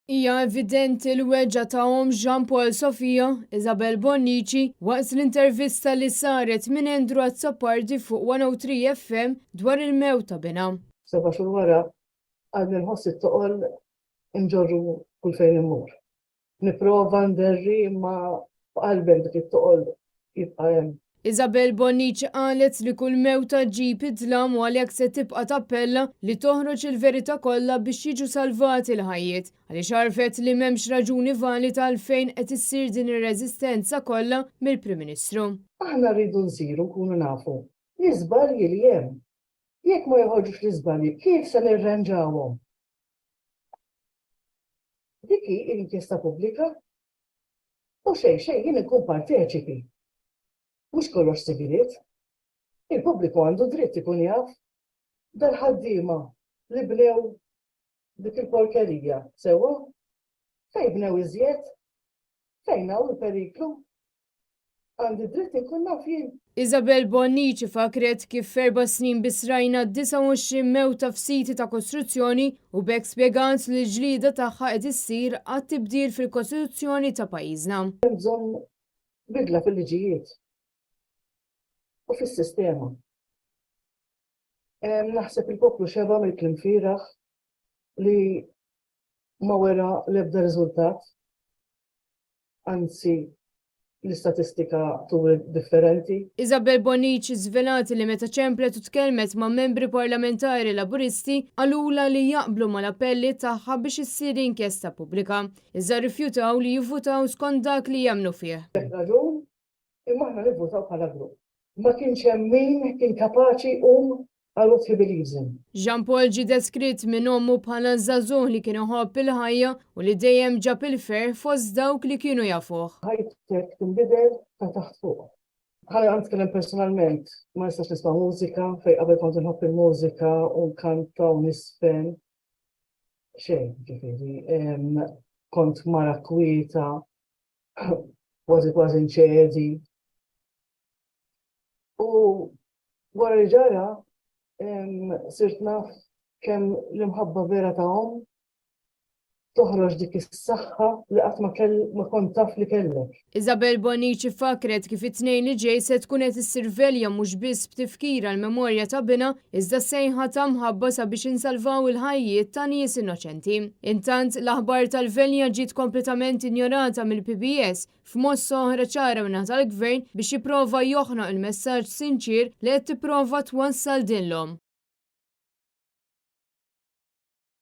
Hija evidenti l-weġġa tagħhom Jean Paul Sofia, Isabel Bonnici waqt l-intervista li saret minn Endru Azzopardi fuq 103 FM dwar il-mewt ta' Bina. 7 xhur wara għadni nħoss it-toqol inġorru kull fejn immur. Nipprova nderri imma qalbem dik it-toqol jibqa' hemm. Isabel Bonnici qalet li kull mewta ġib id-dlam u għalhekk se tibqa' tappella li toħroġ il-verità kollha biex jiġu salvati l-ħajjiet għaliex għarfet li m'hemmx raġuni valida għalfejn qed issir din ir-reżistenza kollha mill-Prim Ministru. Aħna rridu nsiru nkunu nafu l-iżbalji li hemm. Jekk ma joħorġux l-iżbalji, kif se nirranġawhom? Dik hi l-inkjesta pubblika u xejn jien inkun parteċipi. Mhux kollox sigriet. Il-pubbliku għandu dritt ikun jaf dal-ħaddiema li bnew dik il-porkerija sewwa fejn bnew iżjed, fejn hawn il-periklu. Għandi dritt inkun naf jien. Isabel Bonnici fakret kif 4 snin bisrajna 29 mewta f'siti ta' kostruzzjoni u bekk spjegat li l-ġlieda tagħha qed issir għat-tibdil fil-Kostituzzjoni ta' pajjiżna. Hemm bżonn bidla fil-liġijiet u fis-sistema. Naħseb il-poplu xeba mill-kliem fieraħ li ma wera l-ebda riżultat, anzi l-istatistika turi differenti. Isabel Bonnici żvelati li meta ċemplet u tkellmet ma' membri parlamentari laburisti għalula li jaqblu mal-appelli tagħha biex issir inkjesta pubblika. Iżda rrifjutaw li jivvutaw skont dak li jemmnu fih. Raġun, imma aħna nivvutaw bħala grupp. Ma kienx hemm min kien kapaċi għal what he believes in. Jean Paul ġie deskritt minn ommu bħala żagħżugħ li kien iħobb il-ħajja u li dejjem ġab il-fer fost dawk li kienu jafuh. Ħajtek tinbidel ta' taħt fuq. Ħalli nitkellem personalment, ma nistax nisma' mużika, fejn qabel kont inħobb il-mużika u nkanta u nisfen. Xejn, ġifieri, kont mara kwieta, kważi nċedi. U wara li ġara, sirt naf kemm l-imħabba vera tagħhom toħroġ dik is-saħħa li qatt ma kont taf li kellek. Isabel Bonnici fakret kif it-tnejn li ġej se tkun qed isservelja mhux biss b'tifkira l-memorja ta' Bina iżda sejħa ta' mħabba sabiex insalvaw il-ħajjiet ta' nies innoċenti. Intant l-aħbar tal-velja ġiet kompletament injorata mill-PBS f'mossa oħra ċara minn tal-Gvern biex jipprova joħnoq il-messaġġ sinċir li qed tipprova twassal dinlhom.